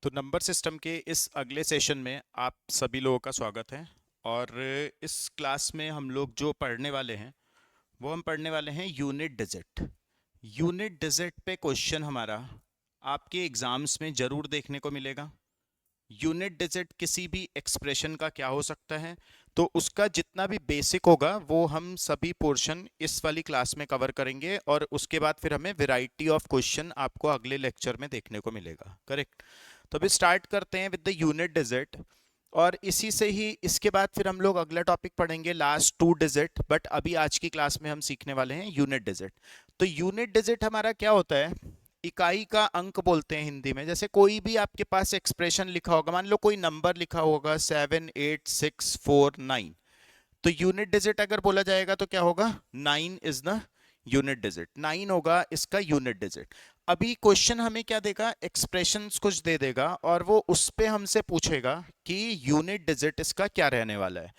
तो number system के इस अगले सेशन में आप सभी लोगों का स्वागत है। और इस क्लास में हम लोग जो पढ़ने वाले हैं वो हम पढ़ने वाले हैं यूनिट डिजिट। यूनिट डिजिट पे क्वेश्चन हमारा आपके एग्जाम्स में ज़रूर देखने को मिलेगा। यूनिट डिजिट किसी भी एक्सप्रेशन का क्या हो सकता है, तो उसका जितना भी बेसिक होगा वो हम सभी पोर्शन इस वाली क्लास में कवर करेंगे, और उसके बाद फिर हमें वैरायटी ऑफ क्वेश्चन आपको अगले लेक्चर में देखने को मिलेगा। करेक्ट। तो अभी स्टार्ट करते हैं विद द यूनिट डिजिट, और इसी से ही इसके बाद फिर हम लोग अगला टॉपिक पढ़ेंगे लास्ट टू डिजिट, बट अभी आज की क्लास में हम सीखने वाले हैं यूनिट डिजिट। तो यूनिट डिजिट हमारा क्या होता है? इकाई का अंक बोलते हैं हिंदी में। जैसे कोई भी आपके पास एक्सप्रेशन लिखा होगा, मान लो कोई नंबर लिखा होगा 78649, तो यूनिट डिजिट अगर बोला जाएगा तो क्या होगा? 9 इज द यूनिट डिजिट। 9 होगा इसका यूनिट डिजिट। अभी क्वेश्चन हमें क्या देगा? एक्सप्रेशंस कुछ दे देगा और वो उस पे हमसे पूछेगा कि यूनिट डिजिट इसका क्या रहने वाला है।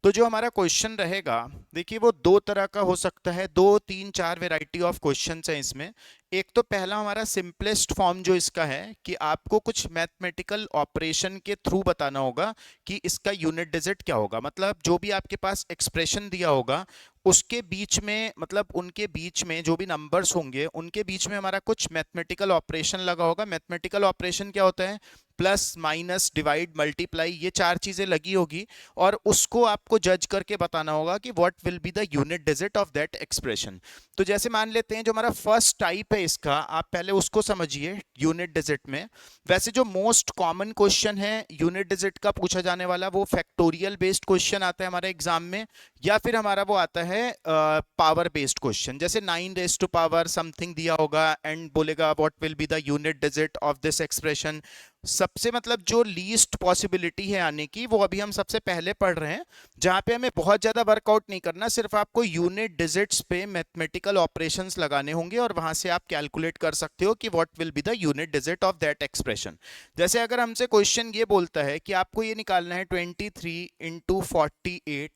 तो जो हमारा क्वेश्चन रहेगा, देखिए वो दो तरह का हो सकता है, दो तीन चार वेराइटी ऑफ क्वेश्चंस हैं इसमें। एक तो पहला हमारा सिंपलेस्ट फॉर्म जो इसका है कि आपको कुछ मैथमेटिकल ऑपरेशन के थ्रू बताना होगा कि इसका यूनिट डिजिट क्या होगा। मतलब जो भी आपके पास एक्सप्रेशन दिया होगा उसके बीच में, मतलब उनके बीच में जो भी नंबर्स होंगे उनके बीच में हमारा कुछ मैथमेटिकल ऑपरेशन लगा होगा। मैथमेटिकल ऑपरेशन क्या होता है? प्लस माइनस डिवाइड मल्टीप्लाई, ये चार चीजें लगी होगी, और उसको आपको जज करके बताना होगा कि what will be the unit digit of that expression. तो जैसे मान लेते हैं जो हमारा फर्स्ट टाइप है इसका, आप पहले उसको समझिए यूनिट डिजिट में। वैसे जो मोस्ट कॉमन क्वेश्चन है यूनिट डिजिट का पूछा जाने वाला, वो फैक्टोरियल बेस्ड क्वेश्चन आता है हमारे एग्जाम में, या फिर हमारा वो आता है पावर बेस्ड क्वेश्चन। जैसे 9 रेज टू पावर समथिंग दिया होगा एंड बोलेगा what will be the unit digit of this expression. सबसे मतलब जो लीस्ट पॉसिबिलिटी है आने की, वो अभी हम सबसे पहले पढ़ रहे हैं, जहां पे हमें बहुत ज्यादा वर्कआउट नहीं करना, सिर्फ आपको यूनिट डिजिट्स पे मैथमेटिकल ऑपरेशंस लगाने होंगे और वहां से आप कैलकुलेट कर सकते हो कि what will be the unit digit of that expression. जैसे अगर हमसे क्वेश्चन ये बोलता है कि आपको ये निकालना है 23 इंटू 48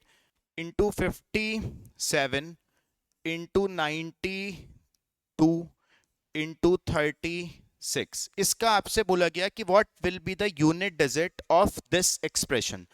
इंटू 57 इंटू 92 इंटू 36, इसका आपसे बोला गया कि what will be the unit digit of this expression.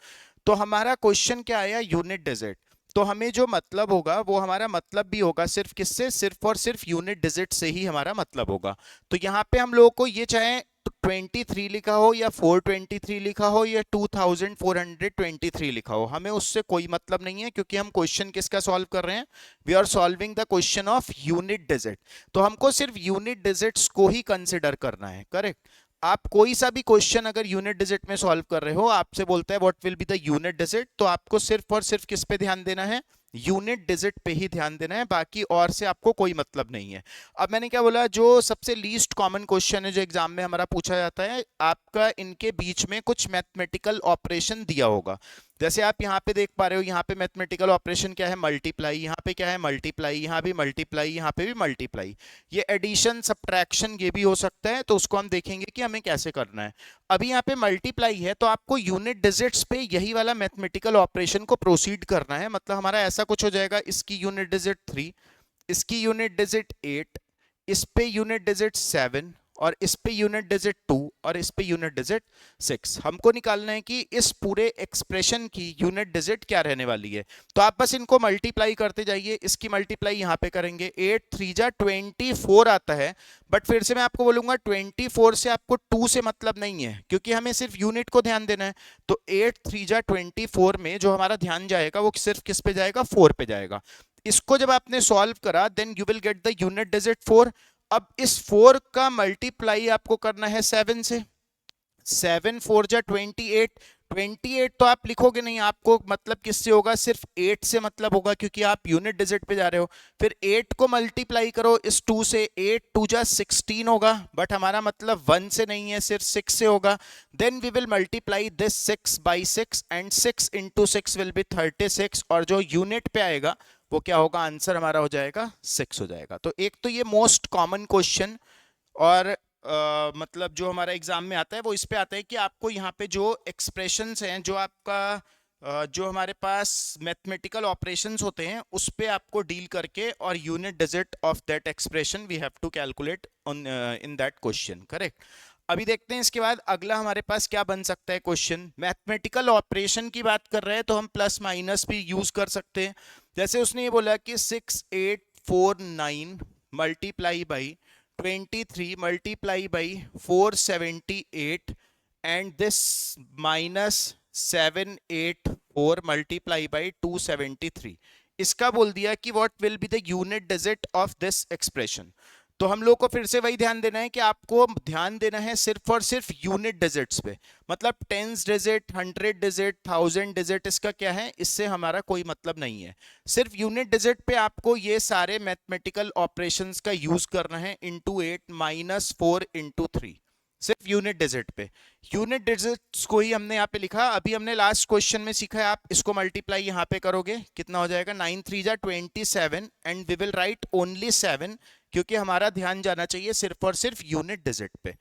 तो हमारा क्वेश्चन क्या आया? Unit digit. तो हमें जो मतलब होगा वो हमारा मतलब भी होगा सिर्फ किससे? सिर्फ और सिर्फ यूनिट डिजिट से ही हमारा मतलब होगा। तो यहाँ पे हम लोगों को ये चाहे 23 लिखा हो या 423 लिखा हो या 2423 लिखा हो, हमें उससे कोई मतलब नहीं है, क्योंकि हम क्वेश्चन किसका सॉल्व कर रहे हैं? We are solving the question of unit digit. तो हमको सिर्फ यूनिट डिजिट्स को ही कंसिडर करना है। करेक्ट। आप कोई सा भी क्वेश्चन अगर यूनिट डिजिट में सॉल्व कर रहे हो, आपसे बोलता है what will be the unit digit, तो आपको सिर्फ और सिर्फ किस पे ध्यान देना है? यूनिट डिजिट पे ही ध्यान देना है, बाकी और से आपको कोई मतलब नहीं है। अब मैंने क्या बोला? जो सबसे लीस्ट कॉमन क्वेश्चन है जो एग्जाम में हमारा पूछा जाता है, आपका इनके बीच में कुछ मैथमेटिकल ऑपरेशन दिया होगा। जैसे आप यहाँ पे देख पा रहे हो, यहाँ पे मैथमेटिकल ऑपरेशन क्या है? मल्टीप्लाई। यहाँ पे क्या है? मल्टीप्लाई। यहाँ भी मल्टीप्लाई, यहाँ पे भी मल्टीप्लाई। ये एडिशन सब्ट्रैक्शन ये भी हो सकता है, तो उसको हम देखेंगे कि हमें कैसे करना है। अभी यहाँ पे मल्टीप्लाई है, तो आपको यूनिट डिजिट्स पे यही वाला मैथमेटिकल ऑपरेशन को प्रोसीड करना है। मतलब हमारा ऐसा कुछ हो जाएगा, इसकी यूनिट डिजिट 3, इसकी यूनिट डिजिट 8, इस पे यूनिट डिजिट 7, और इस पे यूनिट डिजिट 2, और इस पे यूनिट डिजिट 6। हमको निकालना है कि इस पूरे एक्सप्रेशन की यूनिट डिजिट क्या रहने वाली है। तो आप बस इनको मल्टीप्लाई करते जाइए। इसकी मल्टीप्लाई यहाँ पे करेंगे, 8 3 जा 24 आता है। बट फिर से मैं आपको बोलूंगा 24 से आपको 2 से मतलब नहीं है, क्योंकि हमें सिर्फ यूनिट को ध्यान देना है। तो 8 3 जा 24 में जो हमारा ध्यान जाएगा वो सिर्फ किस पे जाएगा? 4 पे जाएगा। इसको जब आपने सॉल्व करा, then you will get the unit digit 4। अब इस 4 का मल्टीप्लाई आपको करना है 7 से। 7 4 जा 28। 28 तो आप लिखोगे नहीं, आपको मतलब किससे होगा? सिर्फ 8 से मतलब होगा, क्योंकि आप यूनिट डिजिट पे जा रहे हो। फिर 8 को मल्टीप्लाई करो इस 2 से, 8 2 जा 16 होगा, बट हमारा मतलब 1 से नहीं है, सिर्फ 6 से होगा। Then we will multiply this 6 by 6, and 6 into 6 will be 36, और जो यूनिट पे आएगा वो क्या होगा? आंसर हमारा हो जाएगा 6 हो जाएगा। तो एक तो ये मोस्ट कॉमन क्वेश्चन, और मतलब जो हमारा एग्जाम में आता है वो इस पे आता है कि आपको यहाँ पे जो एक्सप्रेशंस हैं, जो आपका जो हमारे पास मैथमेटिकल ऑपरेशंस होते हैं, उस पे आपको डील करके और unit digit of that expression we have to calculate on in that question. Correct. अभी देखते हैं इसके बाद अगला हमारे पास क्या बन सकता है क्वेश्चन। मैथमेटिकल ऑपरेशन की बात कर रहे हैं तो हम प्लस माइनस भी यूज कर सकते हैं। जैसे उसने ये बोला कि 6849 multiply by 23 multiply by 478 and this minus 784 multiply by 273। इसका बोल दिया कि what will be the unit digit of this expression. तो हम लोग को फिर से वही ध्यान देना है कि आपको ध्यान देना है सिर्फ और सिर्फ यूनिट डिजिट्स पे। मतलब टेंस डिजिट, 100 डिजिट, 1000 डिजिट, इसका क्या है, इससे हमारा कोई मतलब नहीं है। सिर्फ यूनिट डिजिट पे आपको ये सारे मैथमेटिकल ऑपरेशंस का यूज करना है। इंटू 8 माइनस 4 इंटू 3, सिर्फ यूनिट डिजिट पे। यूनिट डिजिट्स को ही हमने यहाँ पे लिखा। अभी हमने लास्ट क्वेश्चन में सीखा है, आप इसको मल्टीप्लाई यहाँ पे करोगे, कितना हो जाएगा, 9 3 जा 27 and we will write only 7, क्योंकि हमारा ध्यान जाना चाहिए सिर्फ और सिर्फ यूनिट डिजिट पे।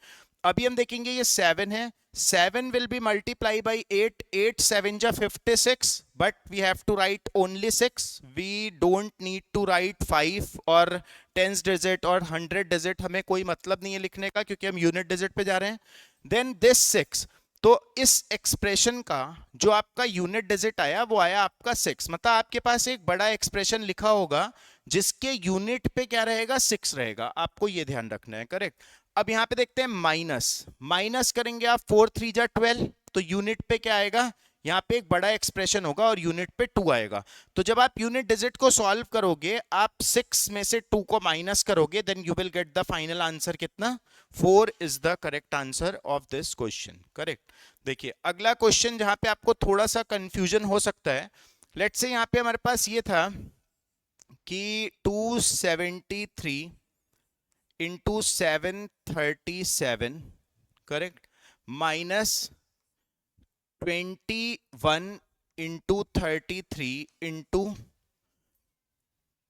अभी हम देखेंगे ये 7 है, 7 will be multiplied by 8, 8 7 जा 56, but we have to write only 6. We don't need to write 5 और 10 digit और 100 digit, हमें कोई मतलब नहीं है लिखने का क्योंकि हम यूनिट डिजिट पे जा रहे हैं। Then this 6, तो इस एक्सप्रेशन का जो आपका यूनिट डिजिट आया वो आया आपका 6। मतलब आपके पास एक बड़ा एक्सप्रेशन लिखा होगा जिसके यूनिट पे क्या रहेगा, 6 रहेगा। आपको ये ध्यान रखना है, करेक्ट। अब यहां पे देखते हैं माइनस, माइनस करेंगे आप 4 3 जा 12, तो यूनिट पे क्या आएगा, यहाँ पे एक बड़ा एक्सप्रेशन होगा और यूनिट पे 2 आएगा। तो जब आप यूनिट डिजिट को सॉल्व करोगे, आप 6 में से 2 को माइनस करोगे, then you will get the final answer कितना, 4 is the correct answer of this question, correct. देखिए अगला क्वेश्चन जहां पे आपको थोड़ा सा कंफ्यूजन हो सकता है। लेट्स से यहाँ पे हमारे पास ये था कि 273 into 737, correct, minus 21 into 33 into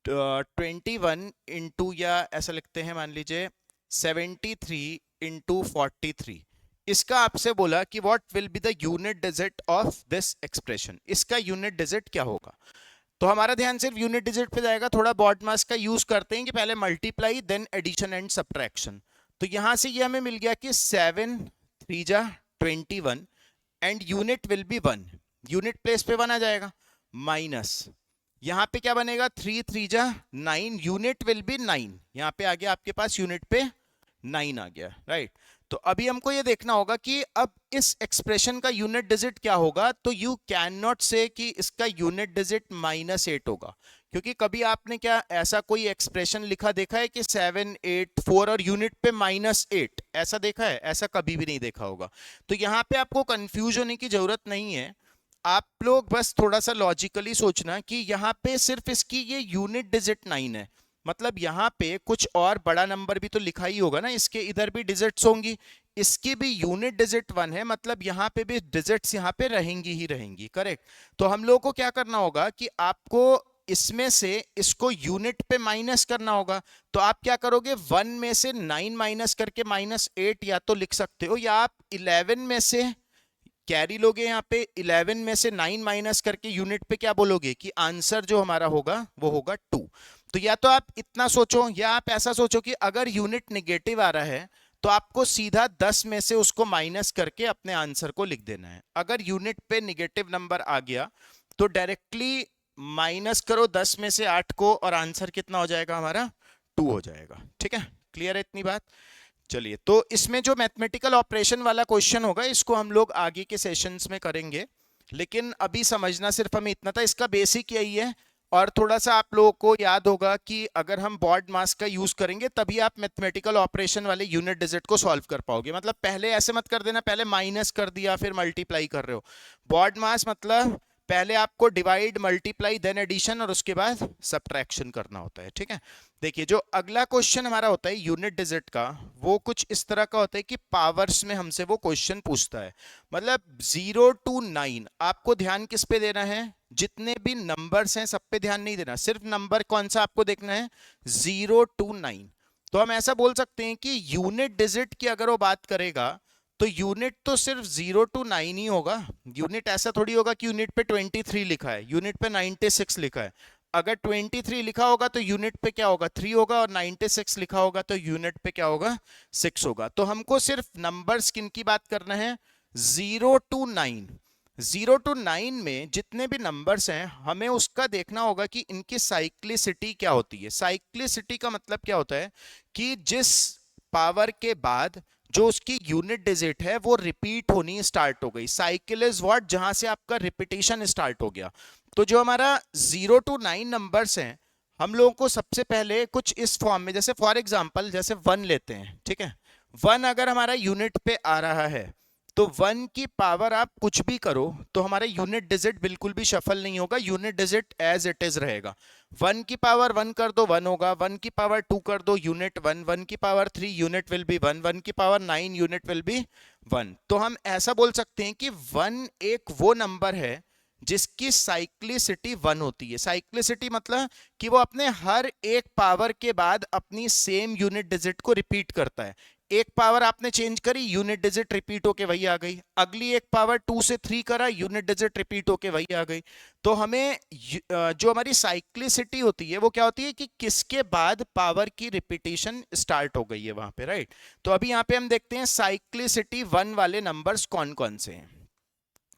21 into, या ऐसा लिखते हैं, मान लीजिए 73 इंटू 43। इसका आपसे बोला कि what will be the unit digit of this expression. इसका यूनिट डिजिट क्या होगा। तो हमारा ध्यान सिर्फ यूनिट डिजिट पे जाएगा। थोड़ा बॉड मास का यूज करते हैं कि पहले multiply then addition and subtraction. तो यहां से ये हमें मिल गया कि 7 3 जा 21 and unit will be 1, unit place पे 1 आ जाएगा, माइनस यहां पे क्या बनेगा, 3 3 जा 9, यूनिट विल बी 9, यहां पे आ गया आपके पास यूनिट पे 9 आ गया, राइट। तो अभी हमको ये देखना होगा कि अब इस एक्सप्रेशन का यूनिट डिजिट क्या होगा। तो यू कैन नॉट से कि इसका यूनिट डिजिट -8 होगा, क्योंकि कभी आपने क्या ऐसा कोई एक्सप्रेशन लिखा देखा है कि 7 8 4 और यूनिट पे -8, ऐसा देखा है, ऐसा कभी भी नहीं देखा होगा। तो यहाँ पे आपको कंफ्यूज होने की जरूरत नहीं है। आप लोग बस थोड़ा सा लॉजिकली सोचना कि यहाँ पे सिर्फ इसकी ये यूनिट डिजिट 9 है, मतलब यहाँ पे कुछ और बड़ा नंबर भी तो लिखा ही होगा ना, इसके इधर भी डिजिट्स होंगी, इसकी भी यूनिट डिजिट 1 है, मतलब यहाँ पे भी डिजिट्स यहाँ पे रहेंगी ही रहेंगी, करेक्ट। तो हम लोगों को क्या करना होगा कि आपको इसमें से इसको यूनिट पे माइनस करना होगा। तो आप क्या करोगे, 1 में से 9 माइनस करके -8 या तो लिख सकते हो, या आप 11 में से कैरी लोगे, यहाँ पे 11 में से 9 माइनस करके यूनिट पे क्या बोलोगे कि आंसर जो हमारा होगा वो होगा 2। तो या तो आप इतना सोचो, या आप ऐसा सोचो कि अगर यूनिट नेगेटिव आ रहा है तो आपको सीधा 10 में से उसको माइनस करके अपने आंसर को लिख देना है। अगर यूनिट पे नेगेटिव नंबर आ गया तो डायरेक्टली माइनस करो 10 में से 8 को और आंसर कितना हो जाएगा हमारा, 2 हो जाएगा। ठीक है, क्लियर है इतनी बात। चलिए, तो इसमें जो मैथमेटिकल ऑपरेशन वाला क्वेश्चन होगा इसको हम लोग आगे के सेशंस में करेंगे, लेकिन अभी समझना सिर्फ हमें इतना था, इसका बेसिक यही है। और थोड़ा सा आप लोगों को याद होगा कि अगर हम बॉड मास का यूज करेंगे तभी आप मैथमेटिकल ऑपरेशन वाले यूनिट डिजिट को सॉल्व कर पाओगे। मतलब पहले ऐसे मत कर देना, पहले माइनस कर दिया फिर मल्टीप्लाई कर रहे हो। बॉड मास मतलब पहले आपको डिवाइड, मल्टीप्लाई, देन एडिशन और उसके बाद सब्ट्रैक्शन करना होता है। ठीक है, देखिए जो अगला क्वेश्चन हमारा होता है यूनिट डिजिट का, वो कुछ इस तरह का होता है कि पावर्स में हमसे वो क्वेश्चन पूछता है। मतलब 0 to 9 आपको ध्यान किस पे देना है, जितने भी नंबर्स हैं सब पे ध्यान नहीं देना, सिर्फ नंबर कौन सा आपको देखना है, 0 to 9। तो हम ऐसा बोल सकते हैं कि यूनिट डिजिट की अगर वो बात करेगा तो यूनिट तो सिर्फ 0 to 9 ही होगा। यूनिट ऐसा थोड़ी होगा कि यूनिट पे 23 लिखा है, यूनिट पे 96 लिखा है। अगर 23 लिखा होगा तो यूनिट पे क्या होगा 3 होगा, और 96 लिखा होगा तो यूनिट पे क्या होगा 6 होगा। तो हमको सिर्फ नंबर्स किन की बात करना है, 0 to 9। 0 to 9 में जितने भी नंबर्स हैं हमें उसका देखना होगा कि इनकी साइक्लिसिटी क्या होती है। साइक्लिसिटी का मतलब क्या होता है कि जिस पावर के बाद जो उसकी यूनिट डिजिट है वो रिपीट होनी स्टार्ट हो गई। साइकिल इज व्हाट, जहां से आपका रिपीटेशन स्टार्ट हो गया। तो जो हमारा 0 to 9 नंबर्स हैं, हम लोगों को सबसे पहले कुछ इस फॉर्म में, जैसे फॉर एग्जांपल जैसे 1 लेते हैं, ठीक है। 1 अगर हमारा यूनिट पे आ रहा है तो 1 की पावर आप कुछ भी करो तो हमारा यूनिट डिजिट बिल्कुल भी शफल नहीं होगा, unit digit as it is रहेगा। 1 की पावर 1 कर दो 1 होगा, 1 की पावर 2 कर दो यूनिट 1, 1 की पावर 3 यूनिट विल बी 1, 1 की पावर 9 यूनिट विल बी 1। तो हम ऐसा बोल सकते हैं कि 1 एक वो नंबर है जिसकी साइक्लिसिटी 1 होती है। साइक्लिसिटी मतलब कि वो अपने हर एक पावर के बाद अपनी सेम यूनिट डिजिट को रिपीट करता है। एक पावर आपने चेंज करी, यूनिट डिजिट रिपीट होके वही आ गई। अगली एक पावर 2 से 3 करा, यूनिट डिजिट रिपीट होके वही आ गई। तो हमें जो हमारी साइक्लिसिटी होती है वो क्या होती है कि किसके बाद पावर की रिपीटेशन स्टार्ट हो गई है वहां पे, राइट। तो अभी यहाँ पे हम देखते हैं साइक्लिसिटी 1 वाले नंबर्स कौन कौन से हैं।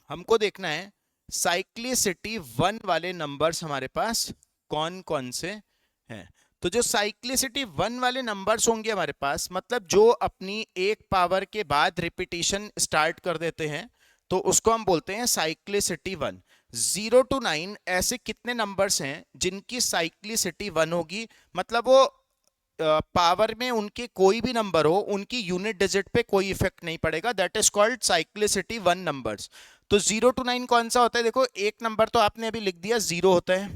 हमको देखना है साइक्लिसिटी 1 वाले नंबर्स हमारे पास कौन कौन से हैं। तो जो साइक्लिसिटी 1 वाले नंबर्स होंगे हमारे पास, मतलब जो अपनी एक पावर के बाद रिपीटेशन स्टार्ट कर देते हैं, तो उसको हम बोलते हैं साइक्लिसिटी 1। 0 to 9 ऐसे कितने नंबर्स हैं जिनकी साइक्लिसिटी 1 होगी, मतलब वो पावर में उनके कोई भी नंबर हो उनकी यूनिट डिजिट पे कोई इफेक्ट नहीं पड़ेगा, that is called cyclicity 1 numbers. तो 0 to 9 कौन सा होता है, देखो एक नंबर तो आपने अभी लिख दिया 0 होता है,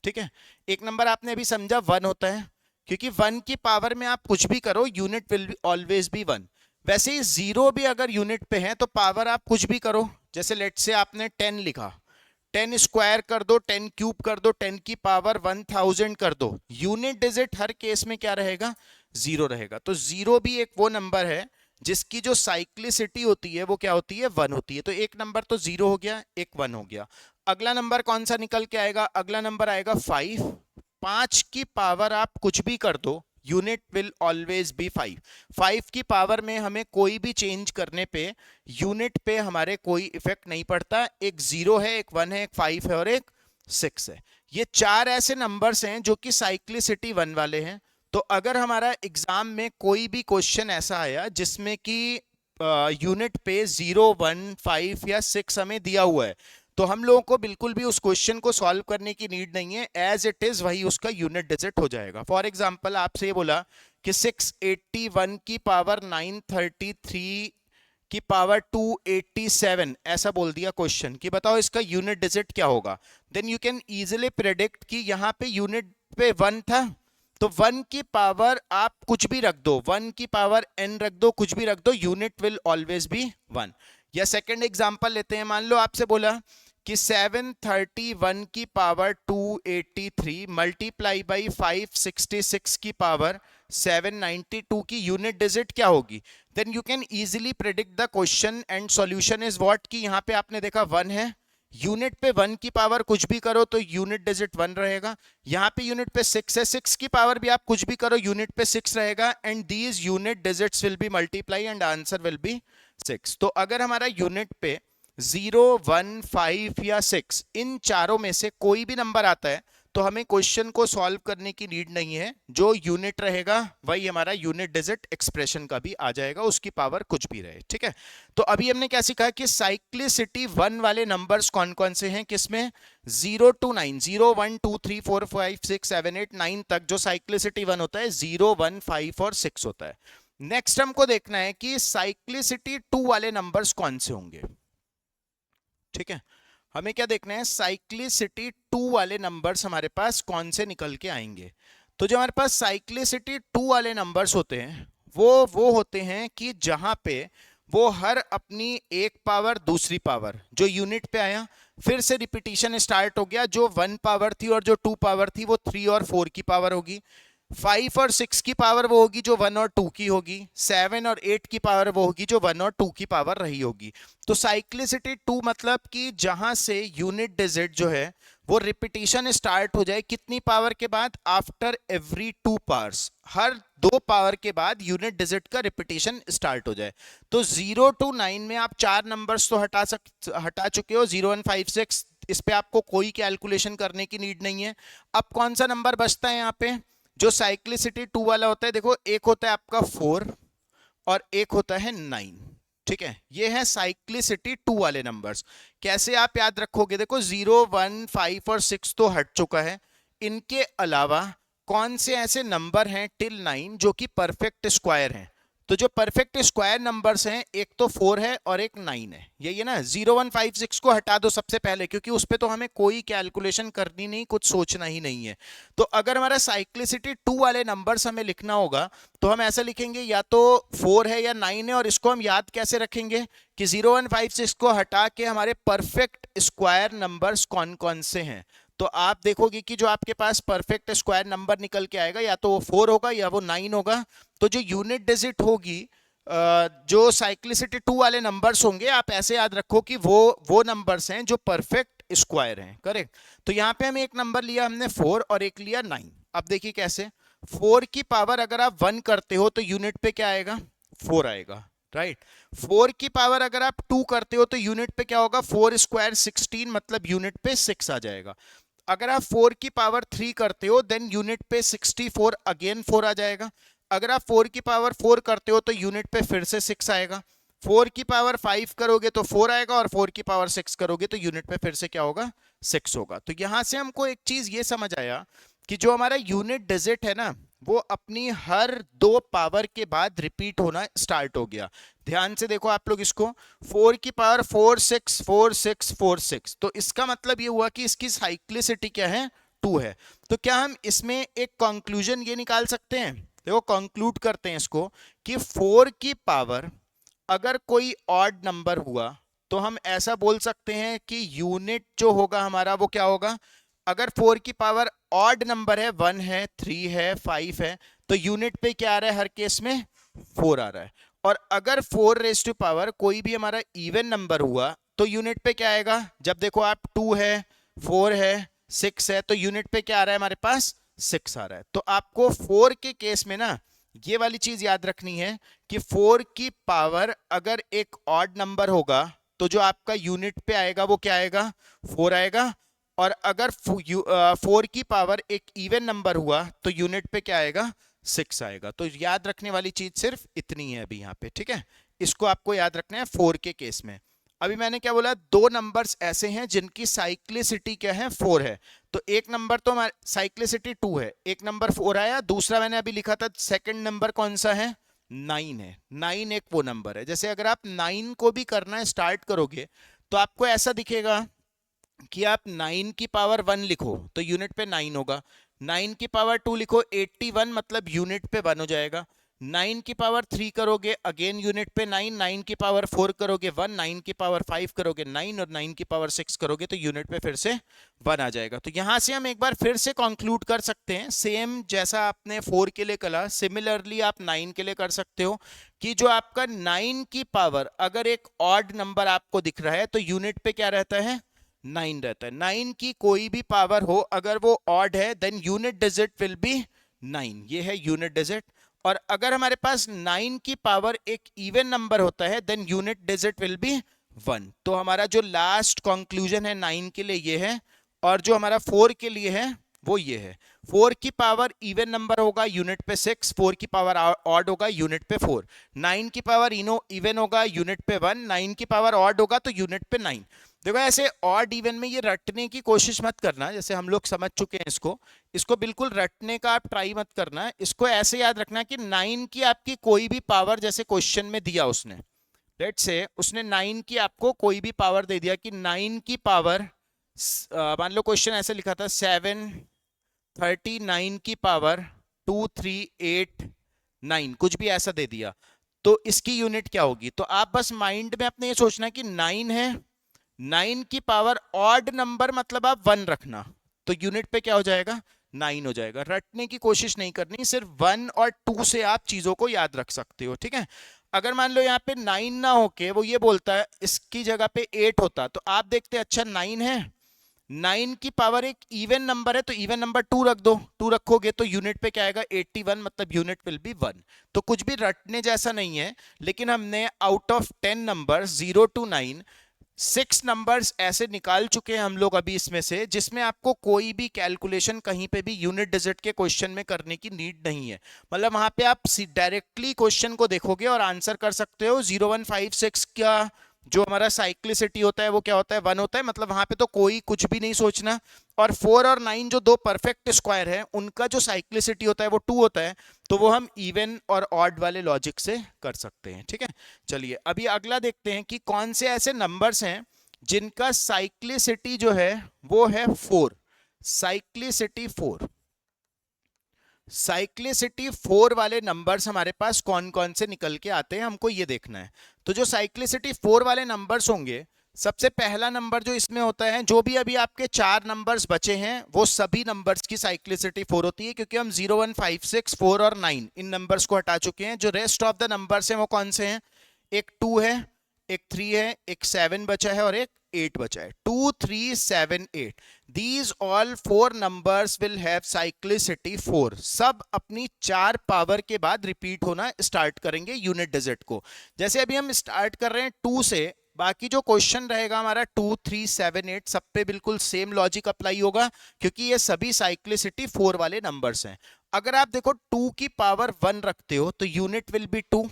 ठीक है। एक नंबर आपने अभी समझा 1 होता है, क्योंकि 1 की पावर में आप कुछ भी करो यूनिट विल ऑलवेज बी 1। वैसे ही 0 भी अगर यूनिट पे है तो पावर आप कुछ भी करो, जैसे लेट से आपने 10 लिखा, 10 स्क्वायर कर दो, 10 क्यूब कर दो, 10 की पावर 1000 कर दो, यूनिट डिजिट हर केस में क्या रहेगा 0 रहेगा। तो 0 भी एक वो नंबर है जिसकी जो साइक्लिसिटी होती है वो क्या होती है 1 होती है। तो एक नंबर तो 0 हो गया, एक 1 हो गया। अगला नंबर कौन सा निकल के आएगा, अगला नंबर आएगा 5। 5 की पावर आप कुछ भी कर दो, यूनिट विल ऑलवेज बी 5। 5 की पावर में हमें कोई भी चेंज करने पे यूनिट पे हमारे कोई इफेक्ट नहीं पड़ता। एक 0 है, एक 1 है, एक 5 है और एक 6 है। ये 4 ऐसे नंबर्स हैं जो कि साइक्लिसिटी 1 वाले हैं। तो अगर हमारा एग्जाम में कोई भी क्वेश्चन ऐसा आया जिसमें कि यूनिट पे 0, 1, 5 या 6 हमें दिया हुआ है, तो हम लोगों को बिल्कुल भी उस क्वेश्चन को सॉल्व करने की नीड नहीं है, एज इट इज वही उसका यूनिट डिजिट हो जाएगा। फॉर एग्जांपल आपसे ये बोला कि 681 की पावर 933 की पावर 287, ऐसा बोल दिया क्वेश्चन कि बताओ इसका यूनिट डिजिट क्या होगा। Then you can easily predict कि यहाँ पे यूनिट पे 1 था, तो 1 की पावर आप कुछ भी रख दो, 1 की पावर n रख दो, कुछ भी रख दो, यूनिट विल ऑलवेज बी 1। या सेकंड एग्जांपल लेते हैं, मान लो आपसे बोला कि 731 की पावर 283 मल्टीप्लाई बाई 566 की पावर 792 की यूनिट डिजिट क्या होगी। Then you can easily predict the question and solution is what, कि यहाँ पे आपने देखा 1 है, यूनिट पे 1 की पावर कुछ भी करो तो यूनिट डिजिट 1 रहेगा। यहाँ पे यूनिट पे 6 है, 6 की पावर भी आप कुछ भी करो यूनिट पे 6 रहेगा, and these unit digits will be multiply and answer will be 6। तो अगर हमारा यूनिट पे 0, 1, 5 या 6 इन चारों में से कोई भी नंबर आता है तो हमें क्वेश्चन को सॉल्व करने की नीड नहीं है, जो यूनिट रहेगा वही हमारा यूनिट डिजिट एक्सप्रेशन का भी आ जाएगा, उसकी पावर कुछ भी रहे, ठीक है। तो अभी हमने क्या सीखा कि साइक्लिसिटी 1 वाले नंबर्स कौन कौन से हैं, किसमें 0 to 9, 0, 1, 2, 3, 4, 5, 6, 7, 8, 9 तक जो साइक्लिसिटी 1 होता है, 0, 1, 5 और 6 होता है। नेक्स्ट हमको देखना है कि साइक्लिसिटी 2 वाले नंबर्स कौन से होंगे, ठीक है। हमें क्या देखना है, साइक्लिसिटी 2 वाले नंबर्स हमारे पास कौन से निकल के आएंगे। तो जो हमारे पास साइक्लिसिटी 2 वाले नंबर्स होते हैं वो होते हैं कि जहां पे वो हर अपनी एक पावर दूसरी पावर जो यूनिट पे आया, फिर से रिपीटिशन स्टार्ट हो गया, जो 1 पावर थी और जो 2 पावर थी वो 3 और 4 की पावर होगी, 5 और 6 की पावर वो होगी जो 1 और 2 की होगी, 7 और 8 की पावर वो होगी जो 1 और 2 की पावर रही होगी। तो साइक्लिसिटी 2 मतलब कि जहां से यूनिट डिजिट जो है वो रिपीटिशन स्टार्ट हो जाए कितनी पावर के बाद, आफ्टर एवरी 2 पावर्स, हर 2 पावर के बाद यूनिट डिजिट का रिपीटिशन स्टार्ट हो जाए। तो 0 to 9 में आप 4 नंबर्स तो हटा चुके हो, 0 1 5 6, इस पे आपको कोई कैलकुलेशन करने की नीड नहीं है। अब कौन सा नंबर बचता है यहाँ पे, जो साइक्लिसिटी 2 वाला होता है, देखो एक होता है आपका 4 और एक होता है 9, ठीक है, ये है साइक्लिसिटी 2 वाले नंबर्स। कैसे आप याद रखोगे, देखो 0 1 5 और 6 तो हट चुका है, इनके अलावा कौन से ऐसे नंबर हैं टिल 9 जो कि परफेक्ट स्क्वायर हैं। तो जो परफेक्ट स्क्वायर नंबर्स हैं, एक तो 4 है और एक 9 है, यही है ना। 0 1 5 6 को हटा दो सबसे पहले, क्योंकि उस पर तो हमें कोई कैलकुलेशन करनी नहीं, कुछ सोचना ही नहीं है। तो अगर हमारा साइक्लिसिटी 2 वाले नंबर्स हमें लिखना होगा तो हम ऐसा लिखेंगे, या तो 4 है या 9 है, और इसको हम याद कैसे रखेंगे कि 0 1 5 6 को हटा के हमारे परफेक्ट स्क्वायर नंबर्स कौन कौन से हैं। तो आप देखोगे कि जो आपके पास परफेक्ट स्क्वायर नंबर निकल के आएगा, या तो वो 4 होगा या वो 9 होगा। तो जो यूनिट डिजिट होगी, जो साइक्लिसिटी 2 वाले नंबर्स होंगे, आप ऐसे याद रखो कि वो नंबर्स हैं जो परफेक्ट स्क्वायर हैं, करेक्ट। तो यहाँ पे हम एक नंबर लिया हमने 4 और एक लिया 9। अब देखिए कैसे, 4 की पावर अगर आप 1 करते हो तो यूनिट पे क्या आएगा, 4 आएगा, राइट। 4 की पावर अगर आप 2 करते हो तो यूनिट पे क्या होगा, 4 स्क्वायर 16, मतलब यूनिट पे 6 आ जाएगा। अगर आप 4 की पावर 3 करते हो देन यूनिट पे 64 अगेन 4 आ जाएगा। अगर आप 4 की पावर 4 करते हो तो यूनिट पे फिर से 6 आएगा। 4 की पावर 5 करोगे तो 4 आएगा, और 4 की पावर 6 करोगे तो यूनिट पे फिर से क्या होगा, 6 होगा। तो यहां से हमको एक चीज ये समझ आया कि जो हमारा यूनिट डिजिट है ना, वो अपनी हर 2 पावर के बाद रिपीट होना स्टार्ट हो गया। ध्यान से देखो आप लोग इसको, 4 की पावर 4 6 4 6 4 6, तो इसका मतलब ये हुआ कि इसकी साइक्लिसिटी क्या है, 2 है। तो क्या हम इसमें एक कंक्लूजन ये निकाल सकते हैं, देखो कंक्लूड करते हैं इसको, कि 4 की पावर अगर कोई ऑड नंबर हुआ तो हम ऐसा बोल सकते हैं कि यूनिट जो होगा हमारा वो क्या होगा। अगर 4 की पावर ऑड नंबर है, 1 है 3 है 5 है, तो यूनिट पे क्या आ रहा है, हर केस में 4 आ रहा है। और अगर 4 रेज टू पावर कोई भी हमारा इवन नंबर हुआ तो यूनिट पे क्या आएगा, जब देखो आप 2 है 4 है 6 है, तो यूनिट पे क्या आ रहा है हमारे पास, 6 आ रहा है। तो आपको 4 के केस में ना ये वाली चीज याद रखनी है कि 4 की पावर अगर एक ऑड नंबर होगा तो जो आपका यूनिट पे आएगा वो क्या आएगा, 4 आएगा। और अगर 4 की पावर एक इवन नंबर हुआ तो यूनिट पे क्या आएगा, 6 आएगा। तो याद रखने वाली चीज सिर्फ इतनी है अभी यहाँ पे, ठीक है। इसको आपको याद रखना है 4 के केस में। अभी मैंने क्या बोला, 2 नंबर्स ऐसे हैं जिनकी साइक्लिसिटी क्या है, 4 है। तो एक नंबर तो हमारा साइक्लिसिटी 2 है, एक नंबर 4 आया। दूसरा मैंने अभी लिखा था सेकंड नंबर कौन सा है, 9 है। 9 एक वो नंबर है, जैसे अगर आप 9 को भी करना स्टार्ट करोगे तो आपको ऐसा दिखेगा कि आप 9 की पावर 1 लिखो तो यूनिट पे 9 होगा, 9 की पावर 2 लिखो 81, मतलब यूनिट पे 1 हो जाएगा। 9 की पावर 3 करोगे अगेन यूनिट पे 9, 9 की पावर 4 करोगे 1, 9 की पावर 5 करोगे 9, और 9 की पावर 6 करोगे तो यूनिट पे फिर से 1 आ जाएगा। तो यहां से हम एक बार फिर से कंक्लूड कर सकते हैं, सेम जैसा आपने 4 के लिए करा सिमिलरली आप 9 के लिए कर सकते हो, कि जो आपका 9 की पावर अगर एक ऑड नंबर आपको दिख रहा है तो यूनिट पे क्या रहता है, 9 रहता है। 9 की कोई भी पावर हो अगर वो ऑड है then unit digit will be 9, ये है यूनिट डिजिट। और अगर हमारे पास 9 की पावर एक इवन नंबर होता है then unit digit will be 1। तो हमारा जो लास्ट कंक्लूजन है 9 के लिए ये है, और जो हमारा 4 के लिए है वो ये है। 4 की पावर इवन नंबर होगा यूनिट पे 6, 4 की पावर ऑड होगा यूनिट पे 4, 9 की पावर इवन होगा यूनिट पे 1, 9 की पावर ऑड होगा तो यूनिट पे 9। देखो ऐसे ऑड इवन में ये रटने की कोशिश मत करना, जैसे हम लोग समझ चुके हैं इसको, इसको बिल्कुल रटने का आप ट्राई मत करना। इसको ऐसे याद रखना कि 9 की आपकी कोई भी पावर, जैसे क्वेश्चन में दिया उसने, लेट्स से उसने 9 की आपको कोई भी पावर दे दिया कि 9 की पावर, मान लो क्वेश्चन ऐसे लिखा था 739 की पावर 2389, कुछ भी ऐसा दे दिया, तो इसकी यूनिट क्या होगी। तो आप बस माइंड में अपने ये सोचना कि 9 है, 9 की पावर ऑड नंबर मतलब आप 1 रखना, तो यूनिट पे क्या हो जाएगा, 9 हो जाएगा। रटने की कोशिश नहीं करनी, सिर्फ 1 और 2 से आप चीजों को याद रख सकते हो, ठीक है। अगर मान लो यहाँ पे 9 ना होके वो ये बोलता है इसकी जगह पे 8 होता, तो आप देखते अच्छा 9 है, 9 की पावर एक इवन नंबर है तो इवन नंबर 2 रख दो, 2 रखोगे तो यूनिट पे क्या आएगा 81, मतलब यूनिट विल बी 1। तो कुछ भी रटने जैसा नहीं है, लेकिन हमने out of 10 number 0 to 9 6 numbers ऐसे निकाल चुके हैं हम लोग अभी इसमें से, जिसमें आपको कोई भी कैलकुलेशन कहीं पे भी यूनिट डिजिट के क्वेश्चन में करने की नीड नहीं है। मतलब वहां पे आप डायरेक्टली क्वेश्चन को देखोगे और आंसर कर सकते हो। 0156 का जो हमारा साइक्लिसिटी होता है वो क्या होता है 1 होता है, मतलब वहां पे तो कोई कुछ भी नहीं सोचना। और 4 और 9 जो दो परफेक्ट स्क्वायर है उनका जो साइक्लिसिटी होता है वो 2 होता है, तो वो हम इवन और ऑड वाले लॉजिक से कर सकते हैं। ठीक है, चलिए अभी अगला देखते हैं कि कौन से ऐसे नंबर्स हैं जिनका साइक्लिसिटी जो है वो है 4। साइक्लिसिटी 4, साइक्लिसिटी 4 वाले नंबर्स हमारे पास कौन कौन से निकल के आते हैं, हमको ये देखना है। तो जो साइक्लिसिटी 4 वाले नंबर्स होंगे, सबसे पहला नंबर जो इसमें होता है, जो भी अभी आपके 4 नंबर्स बचे हैं वो सभी नंबर्स की साइक्लिसिटी 4 होती है, क्योंकि हम 0 1 5 6 4 और 9 इन नंबर्स को हटा चुके हैं। जो रेस्ट ऑफ द नंबर्स हैं वो कौन से हैं, एक 2 है, एक 3 है, एक 7 बचा है और एक 8 बचा है। 2 3 7 8, these all 4 numbers will have cyclicity 4। सब अपनी 4 पावर के बाद रिपीट होना स्टार्ट करेंगे यूनिट डिजिट को। जैसे अभी हम स्टार्ट कर रहे हैं 2 से, बाकी जो क्वेश्चन रहेगा हमारा 2 3 7 8 सब पे बिल्कुल सेम लॉजिक अप्लाई होगा, क्योंकि ये सभी साइक्लिसिटी 4 वाले नंबर्स हैं। अगर आप देखो 2 की पावर 1 रखते हो तो यूनिट विल बी 2,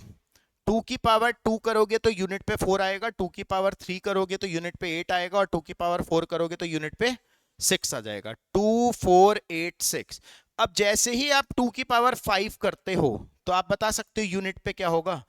2 की पावर 2 करोगे तो यूनिट पे 4 आएगा, 2 की पावर 3 करोगे तो यूनिट पे 8 आएगा, और 2 की पावर 4 करोगे तो यूनिट पे 6 आ जाएगा। 2 4 8 6। अब जैसे ही आप 2 की पावर 5 करते हो तो आप बता सकते हो यूनिट पे क्या होगा।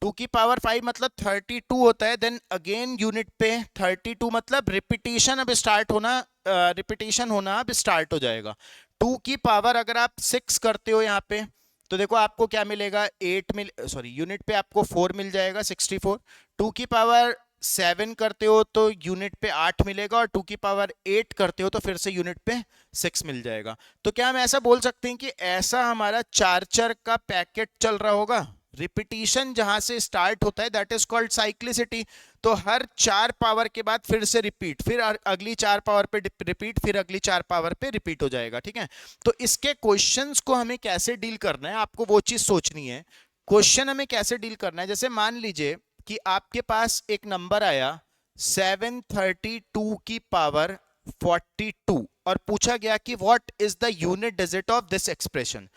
2 की पावर 5 मतलब 32 होता है, देन अगेन यूनिट पे 32, मतलब रिपीटिशन अब स्टार्ट होना, रिपीटिशन होना अब स्टार्ट हो जाएगा। 2 की पावर अगर आप 6 करते हो यहाँ पे तो देखो आपको क्या मिलेगा, 8 मिल सॉरी यूनिट पे आपको 4 मिल जाएगा 64। 2 की पावर 7 करते हो तो यूनिट पे 8 मिलेगा, और 2 की पावर 8 करते हो तो फिर से यूनिट पे 6 मिल जाएगा। तो क्या हम ऐसा बोल सकते हैं कि ऐसा हमारा चार्जर का पैकेट चल रहा होगा, रिपीटिशन जहां से स्टार्ट होता है दैट इज कॉल्ड साइक्लिसिटी। तो हर 4 पावर के बाद फिर से रिपीट, फिर अगली 4 पावर पे रिपीट, फिर अगली 4 पावर पे रिपीट हो जाएगा। ठीक है, तो इसके क्वेश्चंस को हमें कैसे डील करना है आपको वो चीज सोचनी है। क्वेश्चन हमें कैसे डील करना है, जैसे मान लीजिए कि आपके पास एक नंबर आया 732 की पावर 42 और पूछा गया कि what is the unit digit of this expression.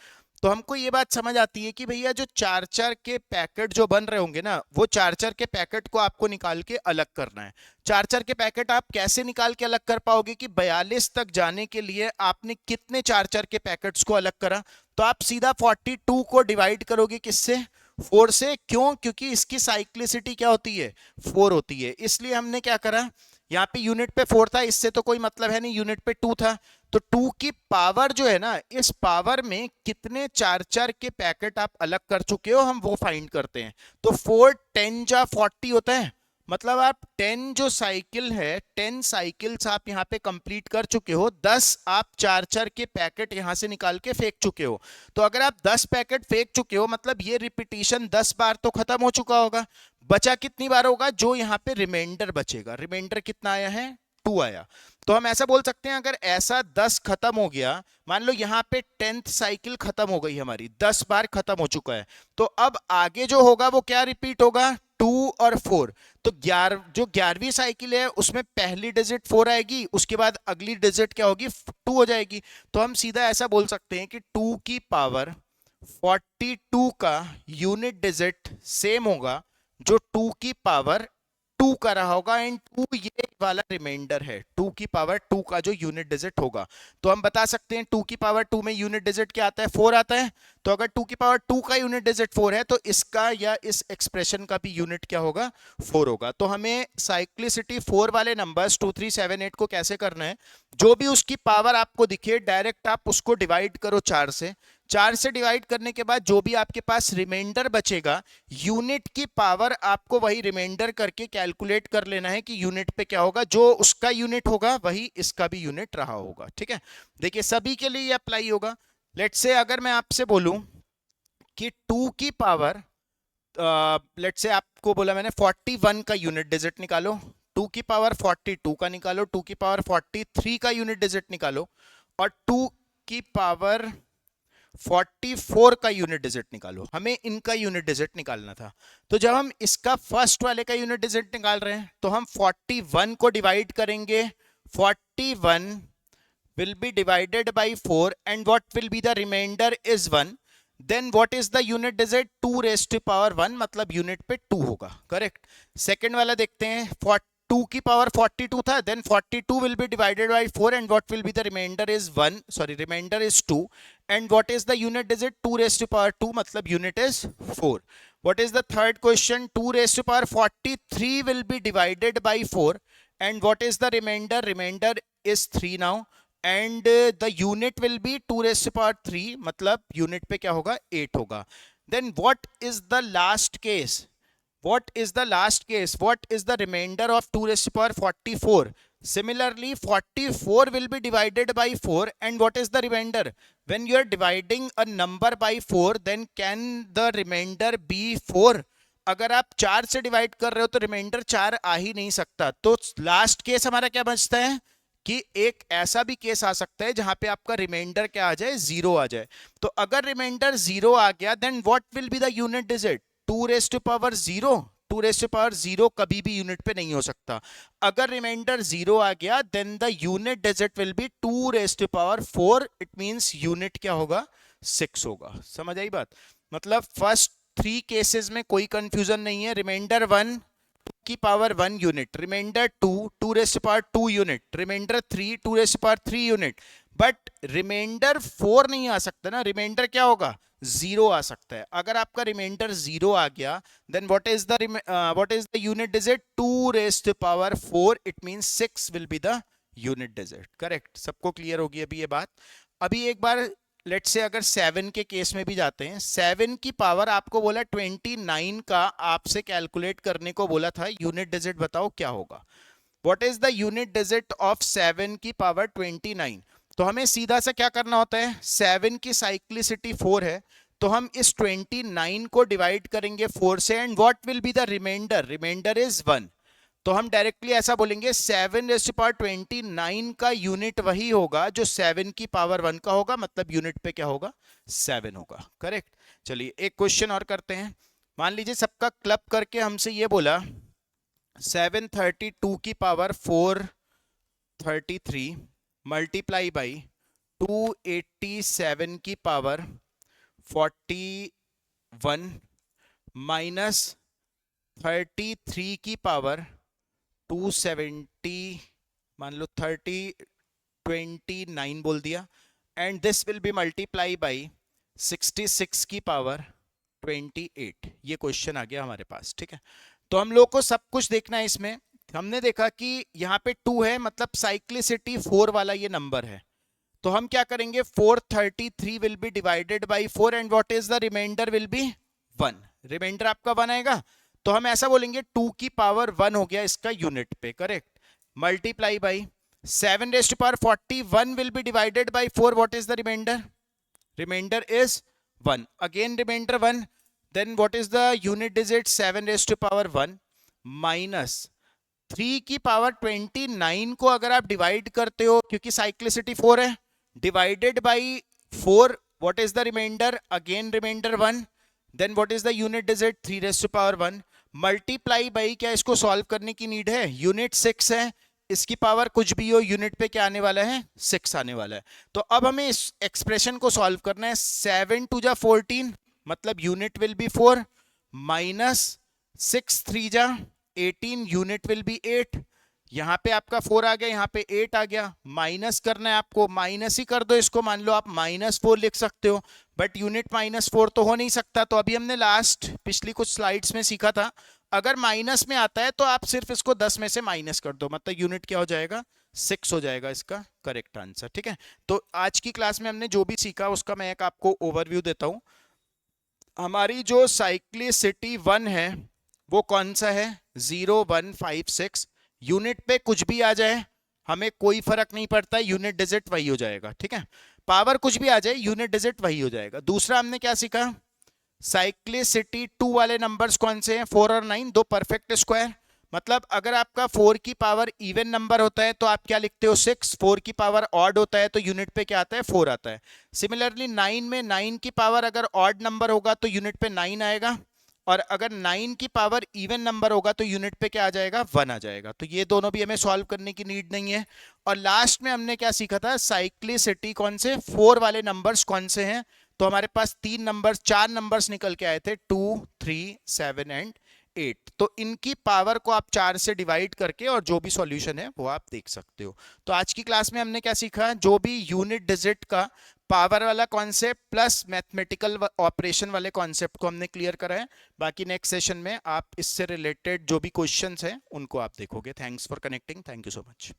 तो हमको ये बात समझ आती है कि भैया जो चार्जर के पैकेट जो बन रहे होंगे ना, वो चार्जर के पैकेट को आपको निकाल के अलग करना है। चार्जर के पैकेट आप कैसे निकाल के अलग कर पाओगे कि 42 तक जाने के लिए आपने कितने चार्जर के पैकेट्स को अलग करा, तो आप सीधा 42 को डिवाइड करोगे किससे, 4 से। क्यों, क्योंकि इसकी साइक्लिसिटी क्या होती है 4 होती है, इसलिए हमने क्या करा, यहाँ पे यूनिट पे 4 था, इससे तो कोई मतलब है नहीं, यूनिट पे 2 था, तो 2 की पावर जो है ना, इस पावर में कितने चार्जर के पैकेट आप अलग कर चुके हो हम वो फाइंड करते हैं। तो 4 10 जा 40 होता है, मतलब आप 10 जो साइकिल है 10 साइकिल्स आप यहाँ पे कंप्लीट कर चुके हो, 10 आप चार्जर के पैकेट यहाँ से निकाल के फेंक चुके हो। तो अगर आप 10 पैकेट फेंक चुके हो मतलब ये रिपीटिशन 10 बार तो खत्म हो चुका होगा। बचा कितनी बार होगा, जो यहाँ पे रिमाइंडर बचेगा, रिमाइंडर कितना आया है 2 आया। तो हम ऐसा बोल सकते हैं अगर ऐसा 10 खत्म हो गया, मान लो यहाँ पे 10th साइकिल खत्म हो गई हमारी, 10 बार खत्म हो चुका है, तो अब आगे जो होगा वो क्या रिपीट होगा 2 और 4। तो जो 11वीं साइकिल है उसमें पहली डिजिट 4 आएगी, उसके बाद अगली डिजिट क्या होगी 2 हो जाएगी। तो हम सीधा ऐसा बोल सकते हैं कि 2 की पावर 42 का यूनिट डिजिट सेम होगा जो 2 की पावर 2 का रहा होगा, एंड 2 ये वाला रिमाइंडर है, 2 की पावर 2 का जो यूनिट डिजिट होगा। तो हम बता सकते हैं 2 की पावर 2 में यूनिट डिजिट क्या आता है 4 आता है। तो अगर 2 की पावर 2 का यूनिट डिजिट 4 है तो इसका या इस एक्सप्रेशन का भी यूनिट क्या होगा 4 होगा। तो हमें साइक्लिसिटी 4 वाले नंबर्स 2 3 7 8 को कैसे करना है, जो भी उसकी पावर आपको दिखे डायरेक्ट आप उसको डिवाइड करो 4 से, 4 से डिवाइड करने के बाद जो भी आपके पास रिमाइंडर बचेगा, यूनिट की पावर आपको वही रिमाइंडर करके कैलकुलेट कर लेना है कि यूनिट पे क्या होगा, जो उसका यूनिट होगा वही इसका भी यूनिट रहा होगा। ठीक है, देखिए सभी के लिए ये अप्लाई होगा। लेट्स से अगर मैं आपसे बोलूं कि 2 की पावर लेट्स से आपको बोला मैंने 41 का यूनिट डिजिट निकालो, 2 की पावर 42 का निकालो, 2 की पावर 43 का यूनिट डिजिट निकालो, और 2 की पावर 44 का यूनिट डिजिट निकालो। हमें इनका यूनिट डिजिट निकालना था। तो जब हम इसका फर्स्ट वाले का यूनिट डिजिट निकाल रहे हैं तो हम 41 को डिवाइड करेंगे, 41 will be divided by 4 and what will be the remainder is 1. Then what is the unit digit? 2 raised to power 1, मतलब यूनिट पे 2 होगा, करेक्ट। सेकंड वाला देखते हैं, 2 की पावर 42 था, then 42 will be divided by 4 and what will be the remainder is 1, sorry remainder is 2, and what is the unit digit? 2 raised to power 2, मतलब unit is 4. What is the third question? 2 raised to power 43 will be divided by 4 and what is the remainder? Remainder is 3 now. And the unit will be 2 raised to power 3, मतलब unit पे क्या होगा? 8 होगा। Then what is the last case? What is the last case? What is the remainder of 2 raised to power 44? Similarly 44 will be divided by 4 and what is the remainder? When you are dividing a number by 4 then can the remainder be 4? अगर आप 4 से divide कर रहे हो तो reminder 4 आ ही नहीं सकता। तो लास्ट केस हमारा क्या बचता है कि एक ऐसा भी केस आ सकता है जहां पे आपका रिमाइंडर क्या आ जाए? 0 आ जाए। तो अगर रिमाइंडर 0 आ गया then what will be the unit digit? 2 raised to power 0। 2 raised to power 0 कभी भी यूनिट पे नहीं हो सकता। अगर रिमाइंडर 0 आ गया then the unit digit will be 2 raised to power 4। It means unit क्या होगा? 6 होगा। समझ आई बात? मतलब फर्स्ट 3 केसेस में कोई कंफ्यूजन नहीं है। रिमाइंडर 1 की power 1 unit, remainder 2 2 raised to power 2 unit, remainder 3 2 raised to power 3 unit, but remainder 4 नहीं आ सकता ना। रिमाइंडर क्या होगा? 0 आ सकता है। अगर आपका रिमाइंडर 0 आ गया then what is the unit digit? 2 raised to power 4। It means 6 will be the unit digit, correct. सबको क्लियर होगी अभी ये बात? अभी एक बार लेट्स से अगर 7 के केस में भी जाते हैं, 7 की पावर आपको बोला 29 का आपसे कैलकुलेट करने को बोला था, यूनिट डिजिट बताओ क्या होगा? What is the unit digit of 7 की पावर 29? तो हमें सीधा सा क्या करना होता है, 7 की साइक्लिसिटी 4 है तो हम इस 29 को डिवाइड करेंगे 4 से and what will be the remainder? Remainder is 1। तो हम डायरेक्टली ऐसा बोलेंगे 7 raised to power 29 का यूनिट वही होगा जो 7 की पावर 1 का होगा, मतलब यूनिट पे क्या होगा? 7 होगा, करेक्ट। चलिए एक क्वेश्चन और करते हैं। मान लीजिए सबका क्लब करके हमसे ये बोला 732 की पावर 433 मल्टीप्लाई बाई 287 की पावर 41 माइनस 33 की पावर 270, मान लो 29 बोल दिया, and this will be multiply by 66 की पावर 28। ये क्वेश्चन आ गया हमारे पास, ठीक है। तो हम लोग को सब कुछ देखना है इसमें। हमने देखा कि यहाँ पे 2 है, मतलब साइक्लिसिटी 4 वाला ये नंबर है। तो हम क्या करेंगे, 433 will be divided by 4 and what is the remainder will be 1। Remainder आपका 1 आएगा तो हम ऐसा बोलेंगे 2 की पावर 1 हो गया इसका यूनिट पे, correct. Multiply by 7 raised to power 41 will be divided by 4. What is the remainder? Remainder is 1. Again remainder 1. Then what is the unit digit? 7 raised to power 1 minus 3 की पावर 29 को अगर आप divide करते हो, क्योंकि cyclicity 4 है, divided by 4, what is the remainder? Again remainder 1. Then what is the unit digit? 3 raised to power 1 multiply by, क्या इसको सॉल्व करने की नीड है? यूनिट 6 है, इसकी पावर कुछ भी हो यूनिट पे क्या आने वाला है? 6 आने वाला है। तो अब हमें इस एक्सप्रेशन को सॉल्व करना है। 7 2 जा 14, मतलब यूनिट विल बी 4 माइनस 6 3 जा 18, यूनिट विल बी 8। यहाँ पे आपका 4 आ गया, यहाँ पे 8 आ गया। माइनस करना है आपको, माइनस ही कर दो इसको, मान लो आप -4 लिख सकते हो, बट यूनिट -4 तो हो नहीं सकता। तो अभी हमने लास्ट पिछली कुछ स्लाइड्स में सीखा था, अगर माइनस में आता है तो आप सिर्फ इसको 10 में से माइनस कर दो, मतलब यूनिट क्या हो जाएगा? 6 हो जाएगा इसका करेक्ट आंसर, ठीक है। तो आज की क्लास में हमने जो भी सीखा उसका मैं एक आपको ओवरव्यू देता हूं। हमारी जो साइक्लिसिटी 1 है वो कौन सा है? 0 1 5 6। यूनिट पे कुछ भी आ जाए हमें कोई फर्क नहीं पड़ता, यूनिट डिजिट वही हो जाएगा, ठीक है। पावर कुछ भी आ जाए यूनिट डिजिट वही हो जाएगा। दूसरा हमने क्या सीखा? साइक्लिसिटी 2 वाले नंबर्स कौन से हैं? 4 और 9, दो परफेक्ट स्क्वायर, मतलब अगर आपका 4 की पावर इवन नंबर होता है तो आप क्या लिखते हो 6, 4 की पावर ऑड होता है तो यूनिट पे क्या आता है 4 आता है। सिमिलरली 9 में 9 की पावर अगर ऑड नंबर होगा तो यूनिट पे 9 आएगा, और अगर 9 की पावर इवन नंबर होगा तो यूनिट पे क्या आ जाएगा 1 आ जाएगा। तो ये दोनों भी हमें सॉल्व करने की नीड नहीं है। और लास्ट में हमने क्या सीखा था, साइक्लिसिटी कौन से 4 वाले नंबर्स कौन से हैं। तो हमारे पास 4 नंबर्स निकल के आए थे 2, 3, 7 एंड 8। तो इनकी पावर को आप 4 से डिवाइड करके और जो भी सॉल्यूशन है वो आप देख सकते हो। तो आज की क्लास में हमने क्या सीखा, जो भी यूनिट डिजिट का पावर वाला कॉन्सेप्ट प्लस मैथमेटिकल ऑपरेशन वाले कॉन्सेप्ट को हमने क्लियर करा है। बाकी नेक्स्ट सेशन में आप इससे रिलेटेड जो भी क्वेश्चंस हैं उनको आप देखोगे। Thanks for connecting, thank you so much.